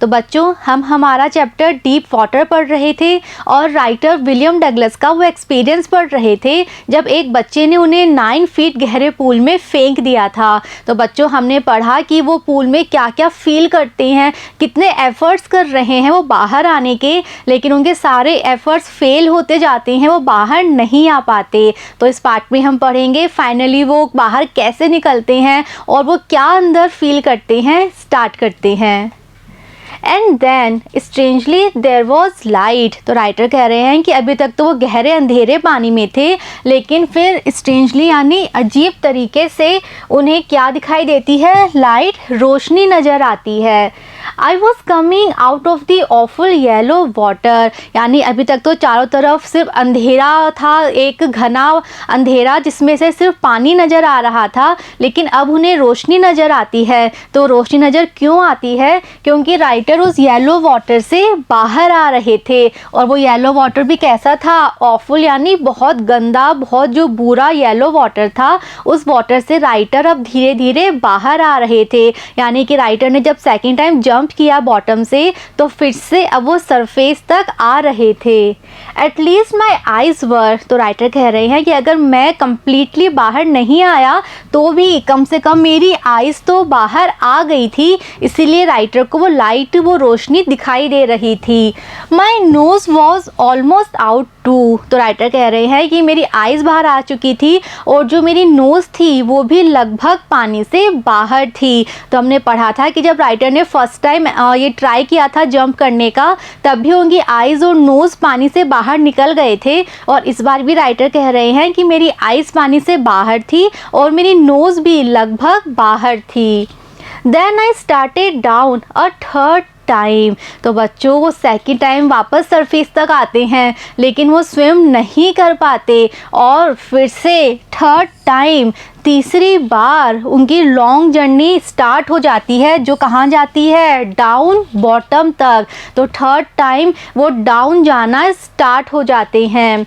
तो बच्चों हम हमारा चैप्टर डीप वाटर पढ़ रहे थे और राइटर विलियम डगलस का वो एक्सपीरियंस पढ़ रहे थे जब एक बच्चे ने उन्हें 9 फीट गहरे पूल में फेंक दिया था। तो बच्चों हमने पढ़ा कि वो पूल में क्या क्या फील करते हैं, कितने एफ़र्ट्स कर रहे हैं वो बाहर आने के, लेकिन उनके सारे एफ़र्ट्स फेल होते जाते हैं, वो बाहर नहीं आ पाते। तो इस पार्ट में हम पढ़ेंगे फाइनली वो बाहर कैसे निकलते हैं और वो क्या अंदर फील करते हैं। स्टार्ट करते हैं। And then strangely there was light. तो राइटर कह रहे हैं कि अभी तक तो वो गहरे अंधेरे पानी में थे, लेकिन फिर स्ट्रेंजली यानी अजीब तरीके से उन्हें क्या दिखाई देती है, लाइट, रोशनी नज़र आती है। I was coming out of the awful yellow water, यानी अभी तक तो चारों तरफ सिर्फ अंधेरा था, एक घना अंधेरा जिसमें से सिर्फ पानी नज़र आ रहा था, लेकिन अब उन्हें रोशनी नज़र आती है। तो रोशनी नज़र क्यों आती है? क्योंकि राइटर उस येलो वाटर से बाहर आ रहे थे, और वो येलो वाटर भी कैसा था, ऑफुल यानी बहुत गंदा, बहुत जो बुरा येलो वाटर था। उस वाटर से राइटर अब धीरे धीरे बाहर आ रहे थे, यानी कि राइटर ने जब सेकेंड टाइम जंप किया बॉटम से तो फिर से अब वो सरफेस तक आ रहे थे। एटलीस्ट माई आइज़ वर। तो राइटर कह रहे हैं कि अगर मैं कंप्लीटली बाहर नहीं आया तो भी कम से कम मेरी आइज़ तो बाहर आ गई थी, इसीलिए राइटर को वो लाइट, वो रोशनी दिखाई दे रही थी। My nose was almost out too. तो राइटर कह रहे हैं कि मेरी आइज़ बाहर आ चुकी थी और जो मेरी नोज़ थी वो भी लगभग पानी से बाहर थी। तो हमने पढ़ा था कि जब राइटर ने फर्स्ट टाइम ये ट्राई किया था जंप करने का, तब भी उनकी आइज़ और नोज़ पानी से बाहर निकल गए थे, और इस बार भी राइटर कह रहे हैं कि मेरी आइज़ पानी से बाहर थी और मेरी नोज़ भी लगभग बाहर थी। Then I started down a third time. तो बच्चों वो सेकेंड टाइम वापस सरफेस तक आते हैं, लेकिन वो स्विम नहीं कर पाते, और फिर से थर्ड टाइम, तीसरी बार उनकी लॉन्ग जर्नी स्टार्ट हो जाती है, जो कहाँ जाती है, डाउन बॉटम तक। तो थर्ड टाइम वो डाउन जाना स्टार्ट हो जाते हैं।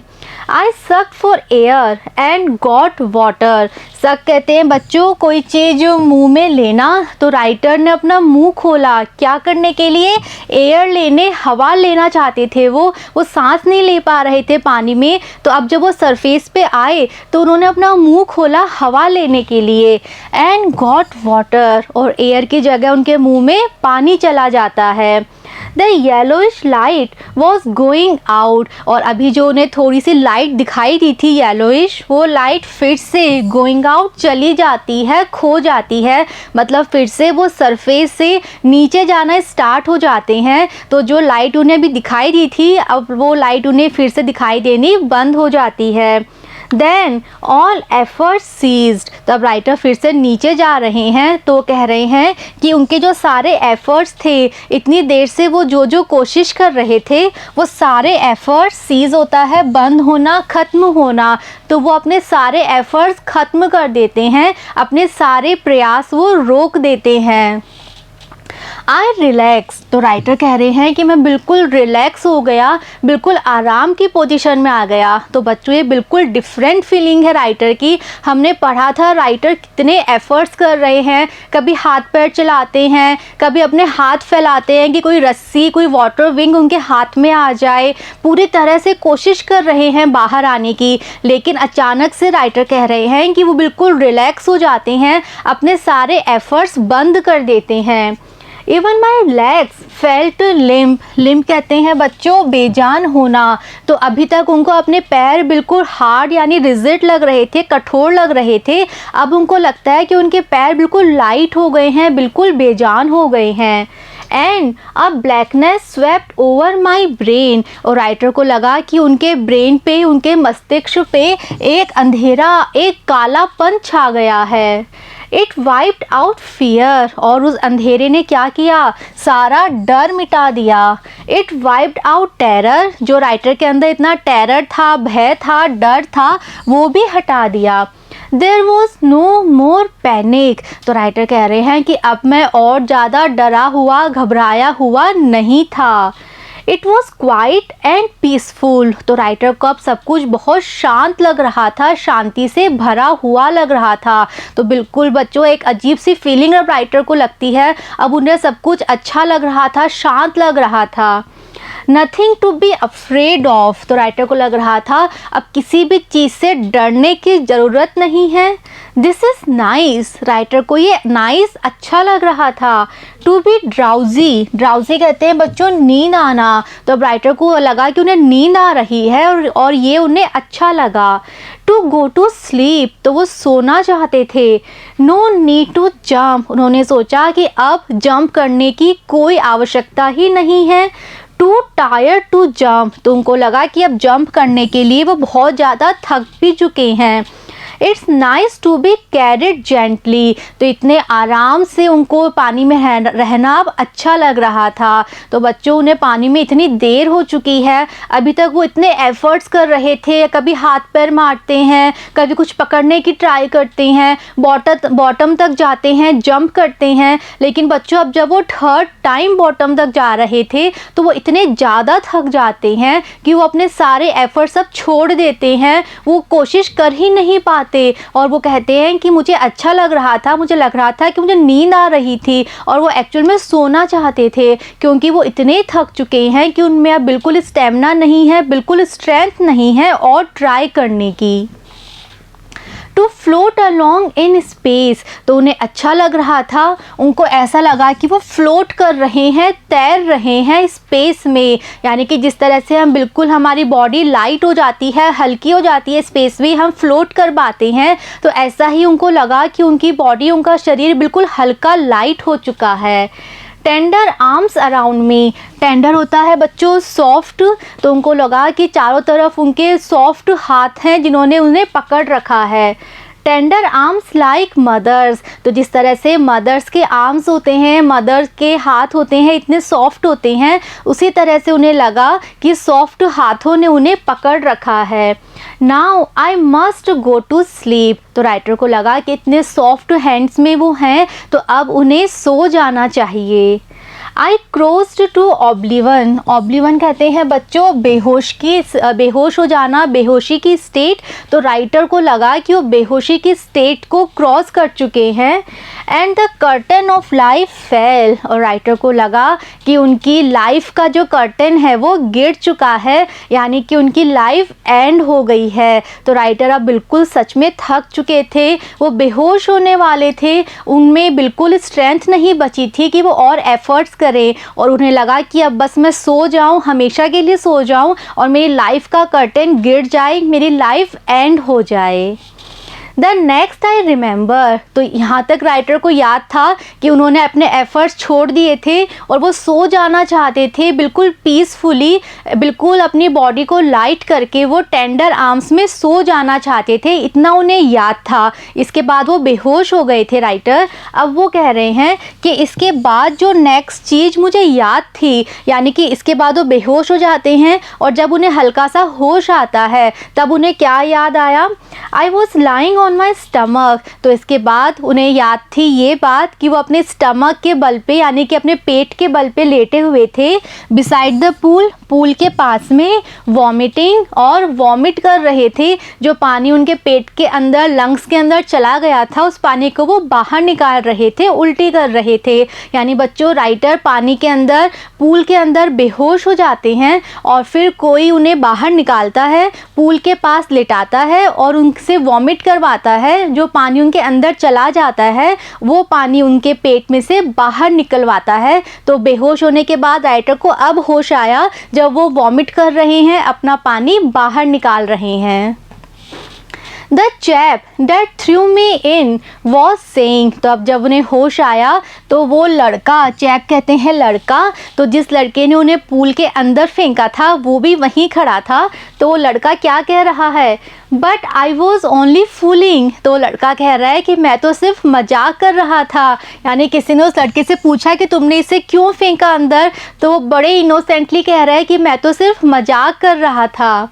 I sucked for air and got water. Suck कहते हैं बच्चों कोई चीज़ मुंह में लेना। तो राइटर ने अपना मुंह खोला, क्या करने के लिए, एयर लेने, हवा लेना चाहते थे वो सांस नहीं ले पा रहे थे पानी में। तो अब जब वो सरफेस पे आए तो उन्होंने अपना मुंह खोला हवा लेने के लिए। एंड गॉट वाटर, और एयर की जगह उनके मुंह में पानी चला जाता है। The yellowish light was going out, और अभी जो उन्हें थोड़ी सी लाइट दिखाई दी थी येलोइश, वो लाइट फिर से गोइंग आउट चली जाती है, खो जाती है। मतलब फिर से वो सरफेस से नीचे जाना स्टार्ट हो जाते हैं। तो जो लाइट उन्हें भी दिखाई दी थी, अब वो लाइट उन्हें फिर से दिखाई देनी बंद हो जाती है। Then all efforts ceased. तब राइटर फिर से नीचे जा रहे हैं, तो कह रहे हैं कि उनके जो सारे एफर्ट्स थे, इतनी देर से वो जो कोशिश कर रहे थे, वो सारे एफर्ट्स, सीज होता है बंद होना, ख़त्म होना, तो वो अपने सारे एफर्ट्स ख़त्म कर देते हैं, अपने सारे प्रयास वो रोक देते हैं। आई रिलैक्स। तो राइटर कह रहे हैं कि मैं बिल्कुल रिलैक्स हो गया, बिल्कुल आराम की पोजीशन में आ गया। तो बच्चों ये बिल्कुल डिफरेंट फीलिंग है राइटर की। हमने पढ़ा था राइटर कितने एफर्ट्स कर रहे हैं, कभी हाथ पैर चलाते हैं, कभी अपने हाथ फैलाते हैं कि कोई रस्सी, कोई वाटर विंग उनके हाथ में आ जाए, पूरी तरह से कोशिश कर रहे हैं बाहर आने की। लेकिन अचानक से राइटर कह रहे हैं कि वो बिल्कुल रिलैक्स हो जाते हैं, अपने सारे एफर्ट्स बंद कर देते हैं। Even my legs felt limp. Limp कहते हैं बच्चों बेजान होना। तो अभी तक उनको अपने पैर बिल्कुल हार्ड यानी रिजिड लग रहे थे, कठोर लग रहे थे। अब उनको लगता है कि उनके पैर बिल्कुल लाइट हो गए हैं, बिल्कुल बेजान हो गए हैं। And a blackness swept over my brain. और राइटर को लगा कि उनके ब्रेन पे, उनके मस्तिष्क पे एक अंधेरा, एक कालापन छा गया है। It wiped out fear. और उस अंधेरे ने क्या किया, सारा डर मिटा दिया। It wiped out terror. जो राइटर के अंदर इतना टेरर था, भय था, डर था, वो भी हटा दिया। There was no more panic. तो राइटर कह रहे हैं कि अब मैं और ज़्यादा डरा हुआ, घबराया हुआ नहीं था। It was quiet and peaceful. तो राइटर को अब सब कुछ बहुत शांत लग रहा था, शांति से भरा हुआ लग रहा था। तो बिल्कुल बच्चों एक अजीब सी फीलिंग अब राइटर को लगती है। अब उन्हें सब कुछ अच्छा लग रहा था, शांत लग रहा था। Nothing to be afraid of. तो राइटर को लग रहा था अब किसी भी चीज़ से डरने की ज़रूरत नहीं है। This is nice. राइटर को ये नाइस अच्छा लग रहा था। To be drowsy. ड्राउजी कहते हैं बच्चों नींद आना। तो अब राइटर को लगा कि उन्हें नींद आ रही है और ये उन्हें अच्छा लगा। To go to sleep. तो वो सोना चाहते थे। No need to jump. उन्होंने सोचा कि अब जंप करने की कोई आवश्यकता ही नहीं है। Too tired to jump. तो उनको लगा कि अब जंप करने के लिए वो बहुत ज़्यादा थक भी चुके हैं। It's nice to be carried gently. तो इतने आराम से उनको पानी में रहना अब अच्छा लग रहा था। तो बच्चों उन्हें पानी में इतनी देर हो चुकी है, अभी तक वो इतने एफर्ट्स कर रहे थे, कभी हाथ पैर मारते हैं, कभी कुछ पकड़ने की ट्राई करते हैं, बॉटम तक जाते हैं, जंप करते हैं, लेकिन बच्चों अब जब वो थर्ड टाइम बॉटम तक जा रहे थे तो वो इतने ज़्यादा थक जाते हैं कि वो अपने सारे एफर्ट्स अब छोड़ देते हैं, वो कोशिश कर ही नहीं पाते और वो कहते हैं कि मुझे अच्छा लग रहा था, मुझे लग रहा था कि मुझे नींद आ रही थी और वो एक्चुअल में सोना चाहते थे, क्योंकि वो इतने थक चुके हैं कि उनमें अब बिल्कुल स्टेमिना नहीं है, बिल्कुल स्ट्रेंथ नहीं है और ट्राई करने की। To float along in space. तो उन्हें अच्छा लग रहा था, उनको ऐसा लगा कि वो फ्लोट कर रहे हैं, तैर रहे हैं स्पेस में। यानी कि जिस तरह से हम बिल्कुल हमारी बॉडी लाइट हो जाती है, हल्की हो जाती है स्पेस में, हम फ्लोट कर पाते हैं, तो ऐसा ही उनको लगा कि उनकी बॉडी, उनका शरीर बिल्कुल हल्का लाइट हो चुका है। Tender arms around me. Tender होता है बच्चों सॉफ्ट। तो उनको लगा कि चारों तरफ उनके सॉफ्ट हाथ हैं जिन्होंने उन्हें पकड़ रखा है। Tender arms like mother's. तो जिस तरह से मदर्स के आर्म्स होते हैं, मदर्स के हाथ होते हैं, इतने सॉफ्ट होते हैं, उसी तरह से उन्हें लगा कि सॉफ्ट हाथों ने उन्हें पकड़ रखा है। Now I must go to sleep. तो राइटर को लगा कि इतने सॉफ्ट हैंड्स में वो हैं तो अब उन्हें सो जाना चाहिए। आई क्रोस्ड टू ऑब्लिवन। ऑब्लिवन कहते हैं बच्चों बेहोश हो जाना, बेहोशी की स्टेट। तो राइटर को लगा कि वो बेहोशी की स्टेट को क्रॉस कर चुके हैं। And the curtain of life fail. और राइटर को लगा कि उनकी लाइफ का जो कर्टन है वो गिर चुका है, यानी कि उनकी लाइफ एंड हो गई है। तो राइटर अब बिल्कुल सच में थक चुके थे, वो बेहोश होने वाले थे, उनमें बिल्कुल स्ट्रेंथ नहीं बची थी कि वो और एफर्ट्स करें, और उन्हें लगा कि अब बस मैं सो जाऊं, हमेशा के लिए सो जाऊं और मेरी लाइफ का कर्टन गिर जाए, मेरी लाइफ एंड हो जाए। The next I remember. तो यहाँ तक राइटर को याद था कि उन्होंने अपने एफर्ट्स छोड़ दिए थे और वो सो जाना चाहते थे बिल्कुल पीसफुली, बिल्कुल अपनी बॉडी को लाइट करके वो टेंडर आर्म्स में सो जाना चाहते थे, इतना उन्हें याद था। इसके बाद वो बेहोश हो गए थे राइटर। अब वो कह रहे हैं कि इसके बाद जो नेक्स्ट चीज़ मुझे याद थी, यानी कि इसके बाद वो बेहोश हो जाते हैं और जब उन्हें हल्का सा होश आता है तब उन्हें क्या याद आया? I was lying on my stomach. तो इसके बाद उन्हें याद थी ये बात कि वो अपने स्टमक के बल पे, यानी कि अपने पेट के बल पे लेटे हुए थे, बिसाइड द पूल, पूल के पास में, वॉमिटिंग और वॉमिट कर रहे थे। जो पानी उनके पेट के अंदर, लंग्स के अंदर चला गया था, उस पानी को वो बाहर निकाल रहे थे, उल्टी कर रहे थे। यानी बच्चों राइटर पानी के अंदर, पूल के अंदर बेहोश हो जाते हैं और फिर कोई उन्हें बाहर निकालता है, पूल के पास लेटाता है और उनसे वॉमिट करवाता है। जो पानी उनके अंदर चला जाता है वो पानी उनके पेट में से बाहर निकलवाता है। तो बेहोश होने के बाद राइटर को अब होश आया जब वो वॉमिट कर रहे हैं, अपना पानी बाहर निकाल रहे हैं। The chap that through me in was saying. तो अब जब उन्हें होश आया तो वो लड़का, चैप कहते हैं लड़का, तो जिस लड़के ने उन्हें पूल के अंदर फेंका था वो भी वहीं खड़ा था। तो वो लड़का क्या कह रहा है? But I was only fooling. तो लड़का कह रहा है कि मैं तो सिर्फ मजाक कर रहा था। यानी किसी ने उस लड़के से पूछा कि तुमने इसे क्यों फेंका अंदर, तो वो बड़े इनोसेंटली कह रहा है कि मैं तो सिर्फ मजाक कर रहा था।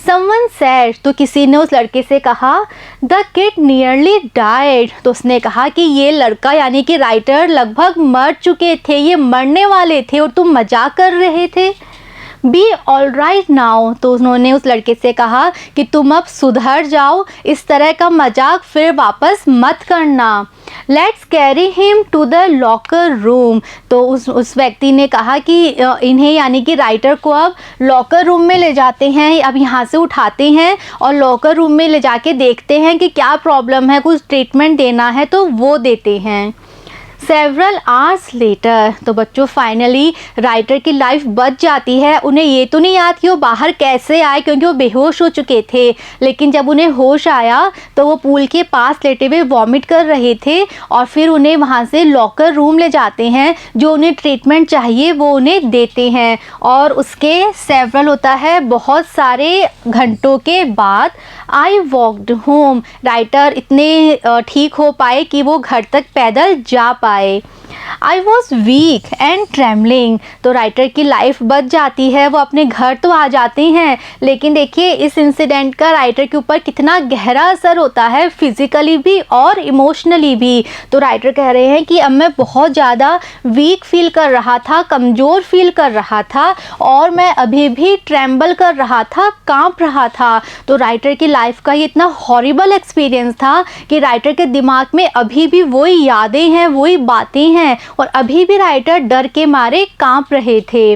Someone said, तो किसी ने उस लड़के से कहा, The kid nearly died। तो उसने कहा कि ये लड़का यानी कि राइटर लगभग मर चुके थे, ये मरने वाले थे और तुम मजाक कर रहे थे। बी ऑल राइट नाउ, तो उन्होंने उस लड़के से कहा कि तुम अब सुधर जाओ, इस तरह का मजाक फिर वापस मत करना। Let's carry him to the locker room, तो उस व्यक्ति ने कहा कि इन्हें यानी कि राइटर को अब लॉकर रूम में ले जाते हैं, अब यहाँ से उठाते हैं और लॉकर रूम में ले जाके देखते हैं कि क्या प्रॉब्लम है, कुछ ट्रीटमेंट देना है तो वो देते हैं। सेवरल आवर्स लेटर, तो बच्चों फाइनली राइटर की लाइफ बच जाती है। उन्हें ये तो नहीं याद कि वो बाहर कैसे आए क्योंकि वो बेहोश हो चुके थे, लेकिन जब उन्हें होश आया तो वो पूल के पास लेटे हुए वॉमिट कर रहे थे और फिर उन्हें वहाँ से लॉकर रूम ले जाते हैं, जो उन्हें ट्रीटमेंट चाहिए वो उन्हें देते हैं। और उसके सेवरल होता है बहुत सारे घंटों के बाद आई वॉकड होम, राइटर इतने ठीक हो पाए कि वो घर तक पैदल जा पाए। I was weak and trembling, तो राइटर की लाइफ बच जाती है, वो अपने घर तो आ जाते हैं, लेकिन देखिए इस इंसिडेंट का राइटर के ऊपर कितना गहरा असर होता है, फिजिकली भी और इमोशनली भी। तो राइटर कह रहे हैं कि अब मैं बहुत ज़्यादा वीक फील कर रहा था, कमज़ोर फील कर रहा था और मैं अभी भी ट्रेम्बल कर रहा था, कांप रहा था। तो राइटर की लाइफ का ये इतना हॉरिबल एक्सपीरियंस था कि राइटर के दिमाग में अभी भी वही यादें हैं, वही बातें हैं और अभी भी राइटर डर के मारे कांप रहे थे।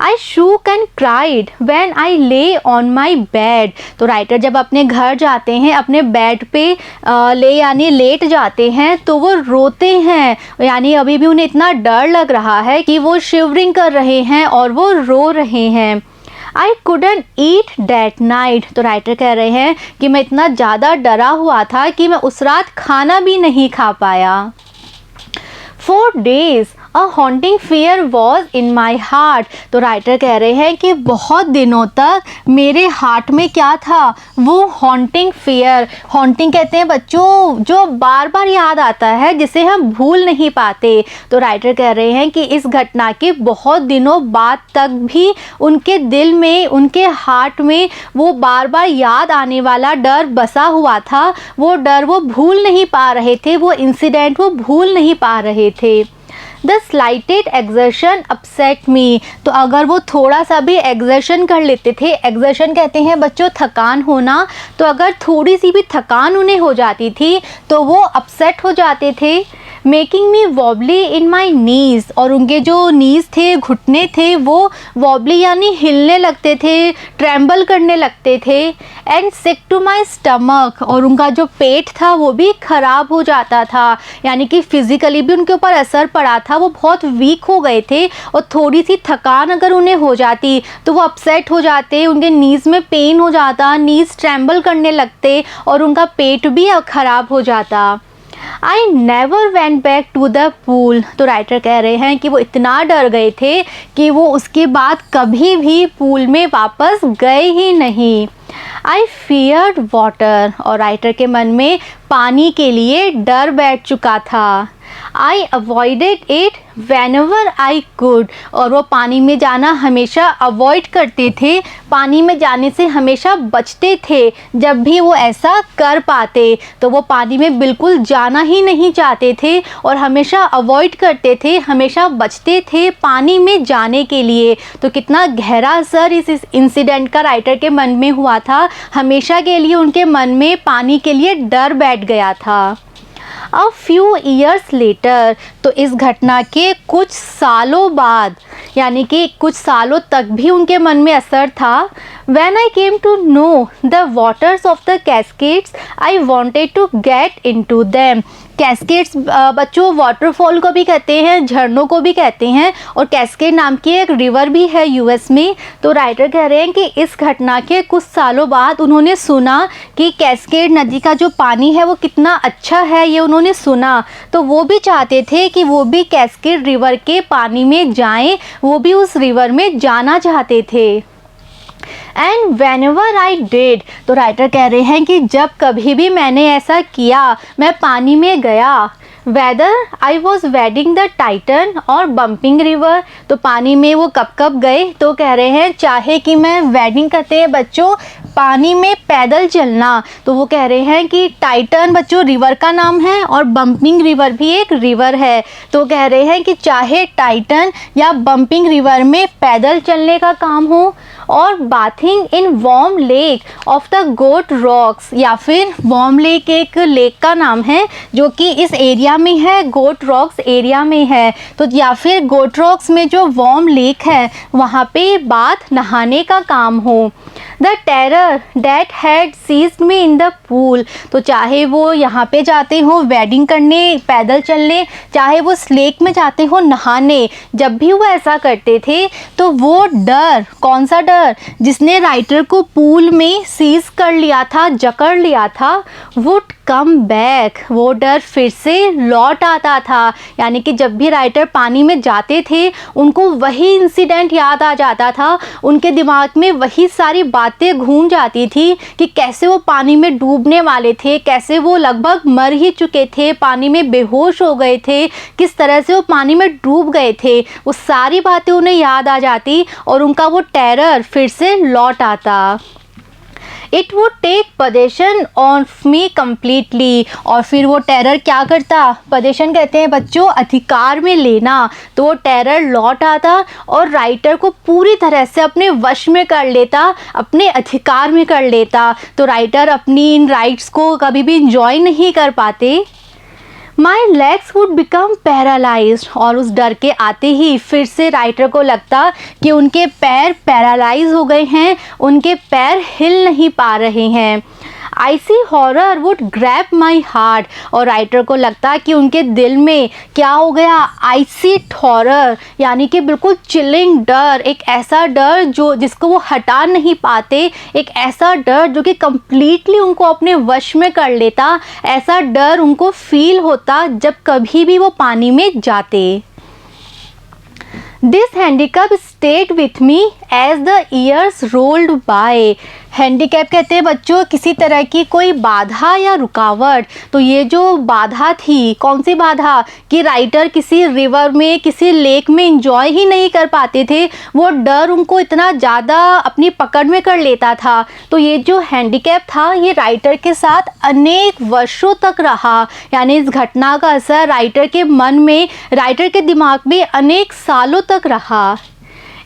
I shook and cried when I lay on my bed, तो राइटर जब अपने घर जाते हैं, अपने बेड पे यानी लेट जाते हैं तो वो रोते हैं, यानी अभी भी उन्हें इतना डर लग रहा है कि वो शिवरिंग कर रहे हैं और वो रो रहे हैं। आई couldn't eat that night, तो राइटर कह रहे हैं कि मैं इतना ज़्यादा डरा हुआ था कि मैं उस रात खाना भी नहीं खा पाया। 4 days a haunting fear was in my heart, तो राइटर कह रहे हैं कि बहुत दिनों तक मेरे हार्ट में क्या था, वो हॉन्टिंग फियर। हॉन्टिंग कहते हैं बच्चों जो बार बार याद आता है, जिसे हम भूल नहीं पाते। तो राइटर कह रहे हैं कि इस घटना के बहुत दिनों बाद तक भी उनके दिल में, उनके हार्ट में वो बार बार याद आने वाला डर बसा हुआ था। वो डर वो भूल नहीं पा रहे थे, वो इंसिडेंट वो भूल नहीं पा रहे थे। द स्लाइटेड एक्सर्शन अपसेट मी, तो अगर वो थोड़ा सा भी एक्सर्शन कर लेते थे, एक्सर्शन कहते हैं बच्चों थकान होना, तो अगर थोड़ी सी भी थकान उन्हें हो जाती थी तो वो अपसेट हो जाते थे। मेकिंग मी वॉबली इन माई नीज़, और उनके जो नीज़ थे, घुटने थे, वो वॉबली यानी हिलने लगते थे, ट्रेम्बल करने लगते थे। And sick to my stomach, और उनका जो पेट था वो भी ख़राब हो जाता था, यानी कि फिज़िकली भी उनके ऊपर असर पड़ा था, वो बहुत वीक हो गए थे और थोड़ी सी थकान अगर उन्हें हो जाती तो वो अपसेट हो जाते, उनके नीज़ में पेन हो जाता, नीज़ ट्रेम्बल करने लगते और उनका पेट भी ख़राब हो जाता। I never went back to the pool, तो राइटर कह रहे हैं कि वो इतना डर गए थे कि वो उसके बाद कभी भी पूल में वापस गए ही नहीं। आई फियर्ड वाटर, और राइटर के मन में पानी के लिए डर बैठ चुका था। I avoided it whenever I could, और वो पानी में जाना हमेशा अवॉइड करते थे, पानी में जाने से हमेशा बचते थे। जब भी वो ऐसा कर पाते तो वो पानी में बिल्कुल जाना ही नहीं चाहते थे और हमेशा अवॉइड करते थे, हमेशा बचते थे पानी में जाने के लिए। तो कितना गहरा असर इस इंसिडेंट का राइटर के मन में हुआ था, हमेशा के लिए उनके मन में पानी के लिए डर बैठ गया था। A few years later, तो इस घटना के कुछ सालों बाद, यानी कि कुछ सालों तक भी उनके मन में असर था। When I came to know the waters of the cascades, I wanted to get into them. Cascades बच्चों वाटरफॉल को भी कहते हैं, झरनों को भी कहते हैं, और कैस्केड नाम की एक रिवर भी है यूएस में। तो राइटर कह रहे हैं कि इस घटना के कुछ सालों बाद उन्होंने सुना कि कैस्केड नदी का जो पानी है वो कितना अच्छा है, ये उन्होंने सुना, तो वो भी चाहते थे कि वो भी कैस्केड रिवर के पानी में जाएं, वो भी उस रिवर में जाना चाहते थे। एंड whenever I did, तो राइटर कह रहे हैं कि जब कभी भी मैंने ऐसा किया, मैं पानी में गया, whether I was wedding the Titan और बम्पिंग रिवर, तो पानी में वो कब कब गए, तो कह रहे हैं चाहे कि मैं वेडिंग करते हैं बच्चों पानी में पैदल चलना, तो वो कह रहे हैं कि टाइटन बच्चों रिवर का नाम है और बम्पिंग रिवर भी एक रिवर है, तो कह रहे हैं कि चाहे टाइटन या बम्पिंग रिवर में पैदल चलने का काम हो, और bathing in warm lake of the Goat Rocks, या फिर वार्म लेक एक लेक का नाम है जो कि इस एरिया में है, गोट रॉक्स एरिया में है, तो या फिर गोट रॉक्स में जो वार्म लेक है वहाँ पे बाथ नहाने का काम हो। The terror that had seized me in the pool, तो चाहे वो यहाँ पे जाते हो वेडिंग करने पैदल चलने, चाहे वो उस लेक में जाते हो नहाने, जब भी वो ऐसा करते थे तो वो डर, कौन सा डर, जिसने राइटर को पूल में सीज कर लिया था, जकड़ लिया था, वुड कम बैक, वो डर फिर से लौट आता था। यानी कि जब भी राइटर पानी में जाते थे उनको वही इंसिडेंट याद आ जाता था, उनके दिमाग में वही सारी बातें घूम जाती थी कि कैसे वो पानी में डूबने वाले थे, कैसे वो लगभग मर ही चुके थे, पानी में बेहोश हो गए थे, किस तरह से वो पानी में डूब गए थे, वो सारी बातें उन्हें याद आ जाती और उनका वो टेरर फिर से लौट आता। It would take possession of me completely, और फिर वो टेरर क्या करता, पोजेशन कहते हैं बच्चों अधिकार में लेना, तो वो टेरर लौट आता और राइटर को पूरी तरह से अपने वश में कर लेता, अपने अधिकार में कर लेता, तो राइटर अपनी इन राइट्स को कभी भी इंजॉय नहीं कर पाते। My legs would become paralysed, और उस डर के आते ही फिर से राइटर को लगता कि उनके पैर पैरालाइज हो गए हैं, उनके पैर हिल नहीं पा रहे हैं। IC horror would grab my heart, और राइटर को लगता कि उनके दिल में क्या हो गया, आईसी हॉरर, यानी कि बिल्कुल चिलिंग डर, एक ऐसा डर जो जिसको वो हटा नहीं पाते, एक ऐसा डर जो कि कम्प्लीटली उनको अपने वश में कर लेता, ऐसा डर उनको फील होता जब कभी भी वो पानी में जाते। This handicap stayed with me as the years rolled by, handicap कहते हैं बच्चों किसी तरह की कोई बाधा या रुकावट, तो ये जो बाधा थी, कौन सी बाधा, कि राइटर किसी रिवर में किसी लेक में इंजॉय ही नहीं कर पाते थे, वो डर उनको इतना ज़्यादा अपनी पकड़ में कर लेता था, तो ये जो हैंडीकैप था ये राइटर के साथ अनेक वर्षों तक रहा, यानी इस घटना का असर राइटर के मन में, राइटर के दिमाग में अनेक सालों तक रहा।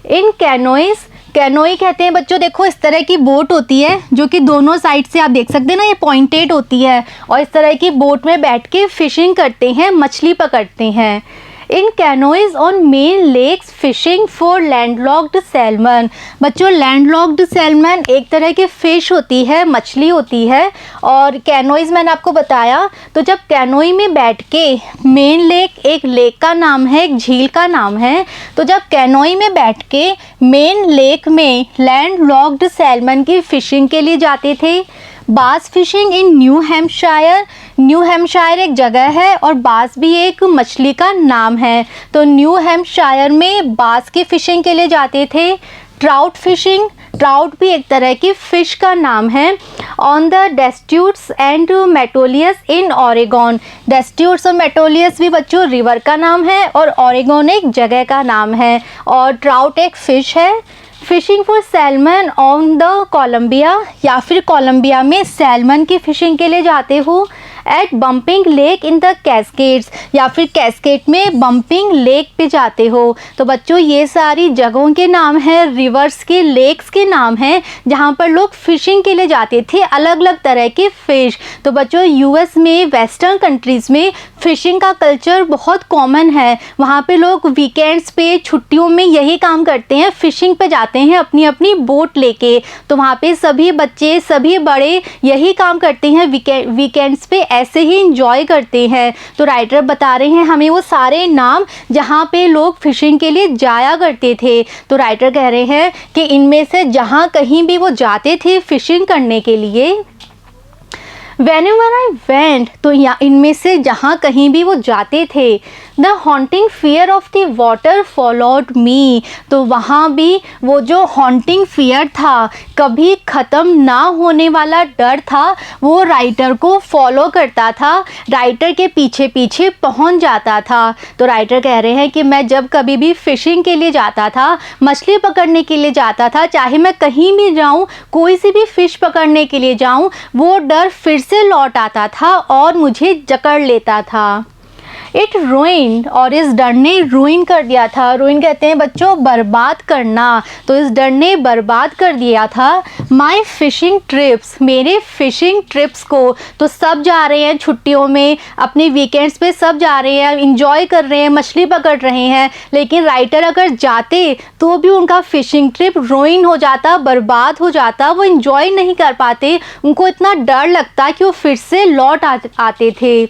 इन कैनोइज, कैनोई कहते हैं बच्चों देखो इस तरह की बोट होती है जो कि दोनों साइड से आप देख सकते हैं ना, ये पॉइंटेड होती है, और इस तरह की बोट में बैठ के फिशिंग करते हैं, मछली पकड़ते हैं। In canoes on Maine lakes fishing for landlocked salmon, बच्चों लैंडलॉक्ड सैल्मन एक तरह की फ़िश होती है, मछली होती है, और कैनोइज मैंने आपको बताया, तो जब कैनोई में बैठ के, मेन लेक एक लेक का नाम है, एक झील का नाम है, तो जब कैनोई में बैठ के मेन लेक में लैंडलॉक्ड सैल्मन की फ़िशिंग के लिए जाते थे। बास fishing in new Hampshire, new Hampshire एक जगह है और बास भी एक मछली का नाम है, तो न्यू हैम्पशायर में बास की फ़िशिंग के लिए जाते थे। ट्राउट फिशिंग, ट्राउट भी एक तरह की फ़िश का नाम है। On the Deschutes and Metolius in Oregon, Deschutes और मेटोलियस भी बच्चों रिवर का नाम है और ओरेगॉन एक जगह का नाम है, और ट्राउट एक फ़िश है। Fishing for salmon on the Columbia, या फिर कोलंबिया में सैल्मन की फ़िशिंग के लिए जाते हो। At Bumping Lake in the Cascades, या फिर कैस्केड में बम्पिंग लेक पे जाते हो। तो बच्चों ये सारी जगहों के नाम हैं, रिवर्स के, लेक्स के नाम हैं जहाँ पर लोग फ़िशिंग के लिए जाते थे, अलग अलग तरह के फ़िश। तो बच्चों यूएस में, वेस्टर्न कंट्रीज़ में फ़िशिंग का कल्चर बहुत कॉमन है, वहाँ पे लोग वीकेंड्स पे, छुट्टियों में यही काम करते हैं, फ़िशिंग पे जाते हैं अपनी अपनी बोट लेके। तो वहाँ पे सभी बच्चे, सभी बड़े यही काम करते हैं, वीकेंड्स पे ऐसे ही इंजॉय करते हैं। तो राइटर बता रहे हैं हमें वो सारे नाम जहाँ पे लोग फ़िशिंग के लिए जाया करते थे। तो राइटर कह रहे हैं कि इनमें से जहाँ कहीं भी वो जाते थे फ़िशिंग करने के लिए, Whenever I went, तो या इनमें से जहाँ कहीं भी वो जाते थे, the haunting fear of the water followed me. तो वहाँ भी वो जो हॉन्टिंग फियर था, कभी ख़त्म ना होने वाला डर था, वो राइटर को फॉलो करता था, राइटर के पीछे पीछे पहुँच जाता था। तो राइटर कह रहे हैं कि मैं जब कभी भी फ़िशिंग के लिए जाता था, मछली पकड़ने के लिए जाता था, चाहे मैं कहीं भी जाऊँ, कोई सी भी फ़िश पकड़ने के लिए जाऊँ, वो डर फिर से लौट आता था और मुझे जकड़ लेता था। इट रूइंड, और इस डर ने रूइन कर दिया था। रूइन कहते हैं बच्चों बर्बाद करना। तो इस डर ने बर्बाद कर दिया था माई फिशिंग ट्रिप्स, मेरे फिशिंग ट्रिप्स को। तो सब जा रहे हैं छुट्टियों में, अपने वीकेंड्स पे सब जा रहे हैं, इंजॉय कर रहे हैं, मछली पकड़ रहे हैं, लेकिन राइटर अगर जाते तो भी उनका फिशिंग ट्रिप रूइन हो जाता, बर्बाद हो जाता, वो इंजॉय नहीं कर पाते, उनको इतना डर लगता कि वो फिर से लौट आते थे।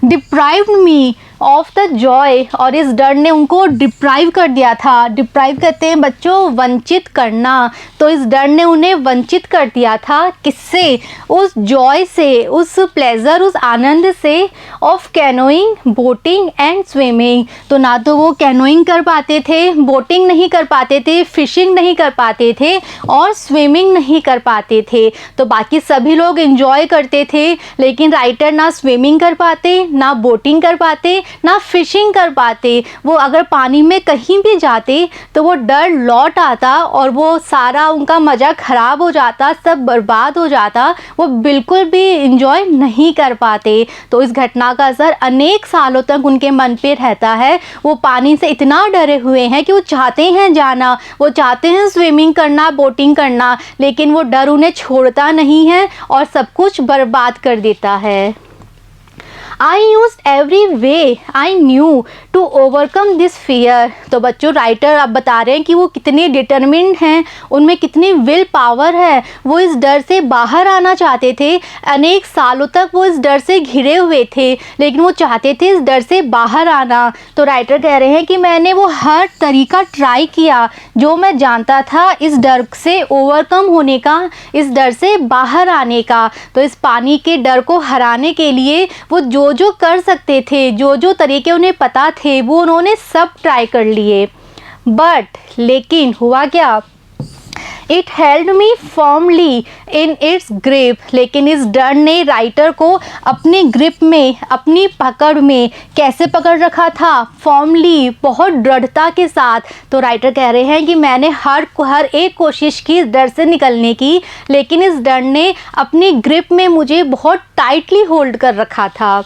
Deprived me of the Joy, और इस डर ने उनको डिप्राइव कर दिया था। डिप्राइव कहते हैं बच्चों वंचित करना। तो इस डर ने उन्हें वंचित कर दिया था, किससे? उस जॉय से, उस प्लेजर, उस आनंद से, of canoeing, boating and swimming. तो ना तो वो कैनोइंग कर पाते थे, बोटिंग नहीं कर पाते थे, फिशिंग नहीं कर पाते थे और स्विमिंग नहीं कर पाते थे। तो बाकी सभी लोग एंजॉय करते थे, लेकिन राइटर ना स्विमिंग कर पाते, ना बोटिंग कर पाते, ना फिशिंग कर पाते। वो अगर पानी में कहीं भी जाते तो वो डर लौट आता और वो सारा उनका मज़ा ख़राब हो जाता, सब बर्बाद हो जाता, वो बिल्कुल भी इंजॉय नहीं कर पाते। तो इस घटना का असर अनेक सालों तक उनके मन पे रहता है। वो पानी से इतना डरे हुए हैं कि वो चाहते हैं जाना, वो चाहते हैं स्विमिंग करना, बोटिंग करना, लेकिन वो डर उन्हें छोड़ता नहीं है और सब कुछ बर्बाद कर देता है। I used every way I knew to overcome this fear। तो बच्चों राइटर अब बता रहे हैं कि वो कितने डिटर्मिन्ड हैं, उनमें कितनी विल पावर है। वो इस डर से बाहर आना चाहते थे, अनेक सालों तक वो इस डर से घिरे हुए थे, लेकिन वो चाहते थे इस डर से बाहर आना। तो राइटर कह रहे हैं कि मैंने वो हर तरीका ट्राई किया जो मैं जानता था इस डर से ओवरकम होने का, इस डर से बाहर आने का। तो इस पानी के डर को हराने के लिए वो जो कर सकते थे, जो तरीके उन्हें पता थे, वो उन्होंने सब ट्राई कर लिए। बट लेकिन हुआ क्या? It held me firmly in its grip. लेकिन इस डर ने राइटर को अपनी ग्रिप में, अपनी पकड़ में कैसे पकड़ रखा था? फर्मली, बहुत दृढ़ता के साथ। तो राइटर कह रहे हैं कि मैंने हर एक कोशिश की इस डर से निकलने की, लेकिन इस डर ने अपनी ग्रिप में मुझे बहुत टाइटली होल्ड कर रखा था।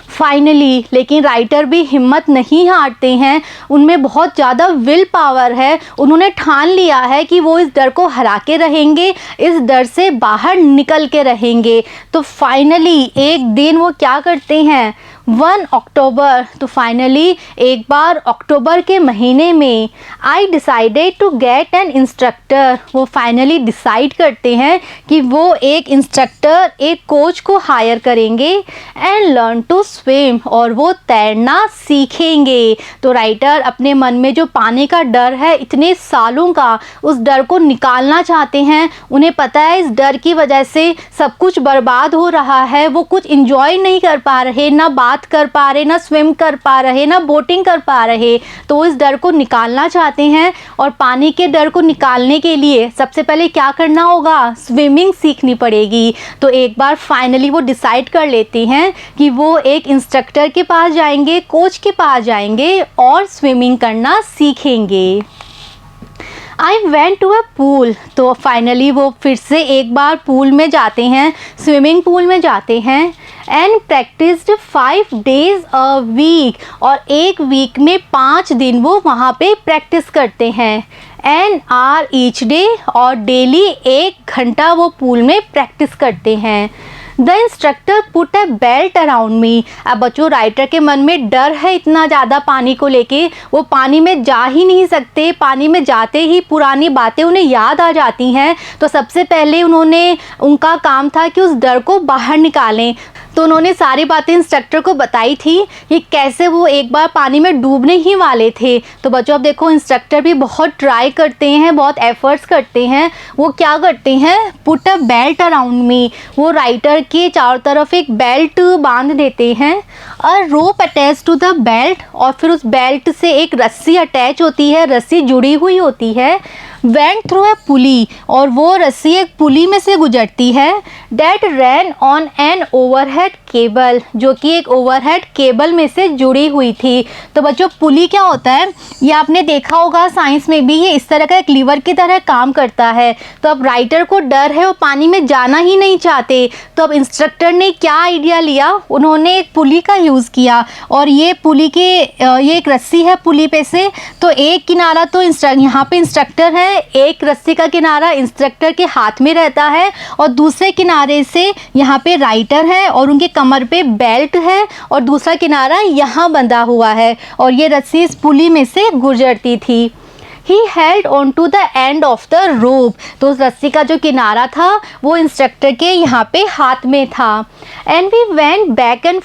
फाइनली, लेकिन राइटर भी हिम्मत नहीं हारते हैं, उनमें बहुत ज़्यादा विल पावर है। उन्होंने ठान लिया है कि वो इस डर को हरा के रहेंगे, इस डर से बाहर निकल के रहेंगे। तो फाइनली एक दिन वो क्या करते हैं, 1 अक्टूबर, तो फाइनली एक बार अक्टूबर के महीने में I decided to get an instructor. वो फाइनली डिसाइड करते हैं कि वो एक इंस्ट्रक्टर, एक कोच को हायर करेंगे एंड लर्न टू स्विम, और वो तैरना सीखेंगे। तो राइटर अपने मन में जो पानी का डर है इतने सालों का, उस डर को निकालना चाहते हैं। उन्हें पता है इस डर की वजह से सब कुछ बर्बाद हो रहा है, वो कुछ इंजॉय नहीं कर पा रहे, ना बात कर पा रहे, ना स्विम कर पा रहे, ना बोटिंग कर पा रहे। तो इस डर को निकालना चाहते हैं, और पानी के डर को निकालने के लिए सबसे पहले क्या करना होगा? स्विमिंग सीखनी पड़ेगी। तो एक बार फाइनली वो डिसाइड कर लेते हैं कि वो एक इंस्ट्रक्टर के पास जाएंगे, कोच के पास जाएंगे और स्विमिंग करना सीखेंगे। I went to a pool. तो फाइनली वो फिर से एक बार पूल में जाते हैं, स्विमिंग पूल में जाते हैं and practised 5 days a week, और एक वीक में 5 दिन वो वहाँ पे प्रैक्टिस करते हैं। एन आर ईच डे, और डेली 1 घंटा वो पूल में प्रैक्टिस करते हैं। The instructor put a belt around me. अब बच्चों राइटर के मन में डर है इतना ज़्यादा पानी को लेके, वो पानी में जा ही नहीं सकते, पानी में जाते ही पुरानी बातें उन्हें याद आ जाती हैं। तो सबसे पहले उनका काम था कि उस डर को बाहर निकालें। तो उन्होंने सारी बातें इंस्ट्रक्टर को बताई थी कि कैसे वो एक बार पानी में डूबने ही वाले थे। तो बच्चों अब देखो इंस्ट्रक्टर भी बहुत ट्राई करते हैं, बहुत एफर्ट्स करते हैं। वो क्या करते हैं, put a belt around me, वो राइटर के चारों तरफ एक बेल्ट बांध देते हैं। अ रोप अटैच टू द बेल्ट, और फिर उस बेल्ट से एक रस्सी अटैच होती है, रस्सी जुड़ी हुई होती है। वेंट थ्रू ए पुली, और वो रस्सी एक पुली में से गुजरती है। That ran on an overhead cable, जो कि एक ओवरहेड केबल में से जुड़ी हुई थी। तो बच्चों पुली क्या होता है, ये आपने देखा होगा साइंस में भी, ये इस तरह का एक लीवर की तरह काम करता है। तो अब राइटर को डर है, वो पानी में जाना ही नहीं चाहते। तो अब इंस्ट्रक्टर ने क्या आइडिया लिया, उन्होंने एक पुली का यूज़ किया, और ये पुली के ये एक रस्सी है पुली पे से। तो एक किनारा तो यहाँ पे इंस्ट्रक्टर है, एक रस्सी का किनारा इंस्ट्रक्टर के हाथ में रहता है, और दूसरे किनारे से यहाँ पे राइटर है और उनके कमर पे बेल्ट है, और दूसरा किनारा यहाँ बंधा हुआ है, और ये रस्सी इस पुली में से गुजरती थी। He held on to the end of the rope, तो उस रस्सी का जो किनारा था वो इंस्ट्रक्टर के यहाँ पे हाथ में था। And we went back and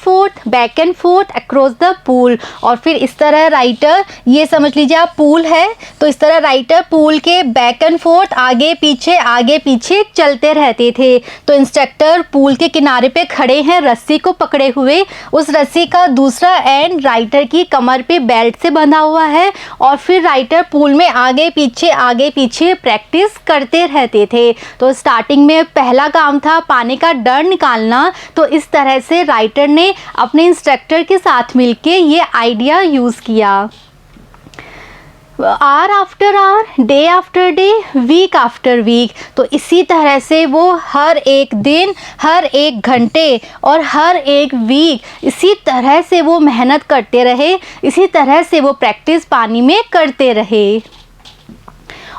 forth across the pool, और फिर इस तरह राइटर, ये समझ लीजिए आप पूल है, तो इस तरह राइटर पूल के बैक एंड फोर्थ आगे पीछे चलते रहते थे। तो इंस्ट्रक्टर पूल के किनारे पे खड़े हैं रस्सी को पकड़े हुए, उस रस्सी का दूसरा एंड राइटर की कमर पे बेल्ट से बंधा हुआ है, और फिर राइटर पूल में आगे पीछे प्रैक्टिस करते रहते थे। तो स्टार्टिंग में पहला काम था पानी का डर निकालना, तो इस तरह से राइटर ने अपने इंस्ट्रक्टर के साथ मिलके ये आइडिया यूज़ किया। Hour after hour, day after day, week after week, तो इसी तरह से वो हर एक दिन, हर एक घंटे और हर एक वीक इसी तरह से वो मेहनत करते रहे, इसी तरह से वो प्रैक्टिस पानी में करते रहे।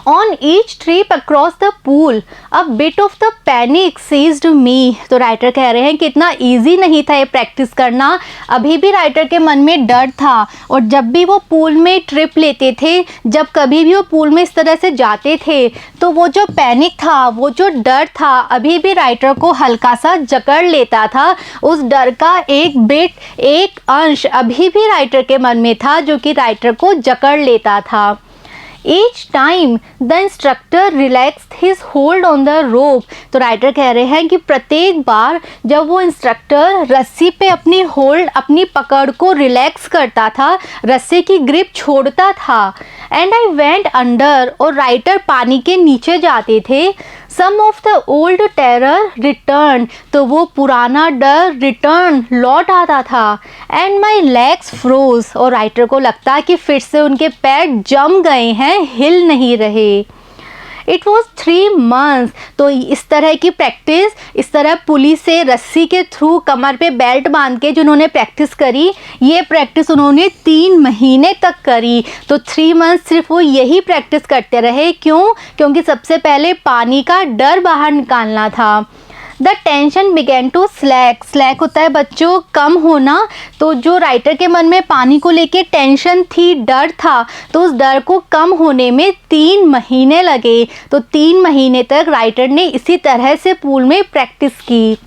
On each trip across the pool, a bit of the panic seized me, तो राइटर कह रहे हैं कि इतना ईजी नहीं था ये प्रैक्टिस करना, अभी भी राइटर के मन में डर था। और जब भी वो पूल में ट्रिप लेते थे, जब कभी भी वो पूल में इस तरह से जाते थे, तो वो जो पैनिक था, वो जो डर था, अभी भी राइटर को हल्का सा जकड़ लेता था। उस डर का एक अंश अभी भी राइटर के मन में था, जो कि राइटर को जकड़ लेता था। Each time the instructor relaxed his hold on the rope, तो राइटर कह रहे हैं कि प्रत्येक बार जब वो इंस्ट्रक्टर रस्सी पे अपनी होल्ड, अपनी पकड़ को रिलैक्स करता था, रस्सी की ग्रिप छोड़ता था, एंड आई वेंट अंडर, और राइटर पानी के नीचे जाते थे। Some of the old terror return, तो वो पुराना डर रिटर्न लौट आता था। एंड माई लेग्स फ्रोज, और राइटर को लगता कि फिर से उनके पैर जम गए हैं, हिल नहीं रहे। इट वॉज 3 months, तो इस तरह की प्रैक्टिस, इस तरह पुली से रस्सी के थ्रू कमर पे बेल्ट बांध के जो उन्होंने प्रैक्टिस करी, ये प्रैक्टिस उन्होंने 3 महीने तक करी। तो 3 months सिर्फ वो यही प्रैक्टिस करते रहे। क्यों? क्योंकि सबसे पहले पानी का डर बाहर निकालना था। The tension began to slack होता है बच्चों कम होना, तो जो राइटर के मन में पानी को लेके टेंशन थी, डर था, तो उस डर को कम होने में 3 महीने लगे। तो 3 महीने तक राइटर ने इसी तरह से पूल में प्रैक्टिस की।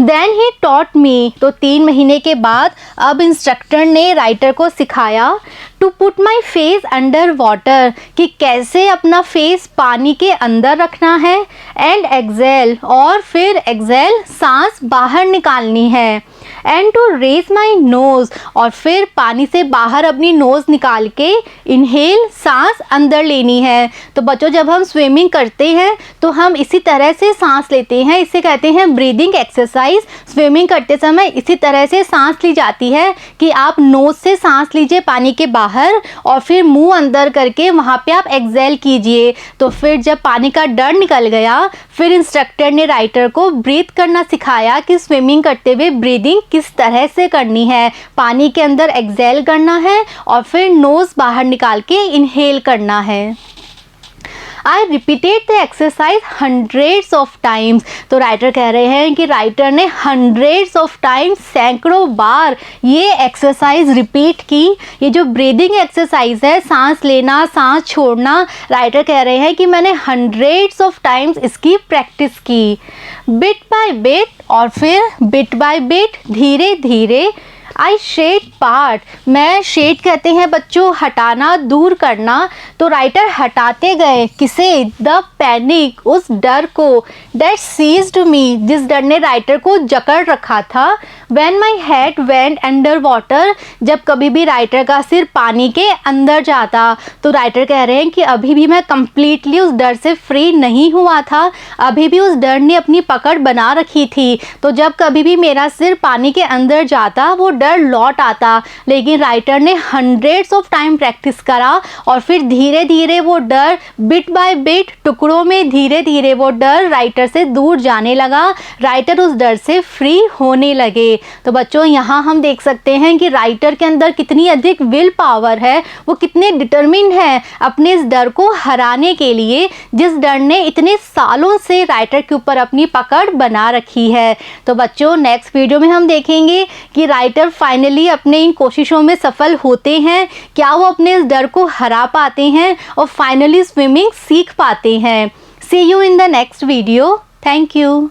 देन ही टॉट मी, तो 3 महीने के बाद अब इंस्ट्रक्टर ने राइटर को सिखाया to put my face under water, कि कैसे अपना फेस पानी के अंदर रखना है, एंड एक्सेल, और फिर एक्सेल सांस बाहर निकालनी है, and to raise my nose, और फिर पानी से बाहर अपनी नोज निकाल के इनहेल, सांस अंदर लेनी है। तो बच्चों जब हम स्विमिंग करते हैं तो हम इसी तरह से सांस लेते हैं, इसे कहते हैं ब्रीदिंग एक्सरसाइज। स्विमिंग करते समय इसी तरह से सांस ली जाती है कि आप नोज से सांस लीजिए पानी के बाहर, और फिर मुंह अंदर करके वहाँ पे आप एक्सेल कीजिए। तो फिर जब पानी का डर निकल गया, फिर इंस्ट्रक्टर ने राइटर को ब्रीथ करना सिखाया कि स्विमिंग करते हुए ब्रीदिंग किस तरह से करनी है। पानी के अंदर एक्सेल करना है और फिर नोज बाहर निकाल के इनहेल करना है। I repeated the exercise hundreds of times. तो राइटर कह रहे हैं कि राइटर ने हंड्रेड्स ऑफ टाइम्स, सैकड़ों बार ये एक्सरसाइज रिपीट की। ये जो ब्रीदिंग एक्सरसाइज है, सांस लेना सांस छोड़ना, राइटर कह रहे हैं कि मैंने हंड्रेड्स ऑफ टाइम्स इसकी प्रैक्टिस की। बिट बाय बिट, और फिर बिट बाय बिट, धीरे धीरे। आई शेड पार्ट, मैं शेड कहते हैं बच्चों हटाना, दूर करना। तो राइटर हटाते गए किसे? द पैनिक, उस डर को। दैट सीज्ड मी, जिस डर ने राइटर को जकड़ रखा था। When my head went under water, जब कभी भी राइटर का सिर पानी के अंदर जाता। तो राइटर कह रहे हैं कि अभी भी मैं कंप्लीटली उस डर से फ्री नहीं हुआ था, अभी भी उस डर ने अपनी पकड़ बना रखी थी। तो जब कभी भी मेरा सिर पानी के अंदर जाता वो डर लौट आता। लेकिन राइटर ने हंड्रेड्स ऑफ टाइम प्रैक्टिस करा और फिर धीरे धीरे वो डर, बिट बाय बिट, टुकड़ों में धीरे धीरे वो डर राइटर से दूर जाने लगा। राइटर उस डर से फ्री होने लगे। तो बच्चों यहाँ हम देख सकते हैं कि राइटर के अंदर कितनी अधिक विल पावर है, वो कितने डिटरमिन्ड है अपने इस डर को हराने के लिए, जिस डर ने इतने सालों से राइटर के ऊपर अपनी पकड़ बना रखी है। तो बच्चों नेक्स्ट वीडियो में हम देखेंगे कि राइटर फाइनली अपने इन कोशिशों में सफल होते हैं, क्या वो अपने इस डर को हरा पाते हैं और फाइनली स्विमिंग सीख पाते हैं। See you in the next video. Thank you.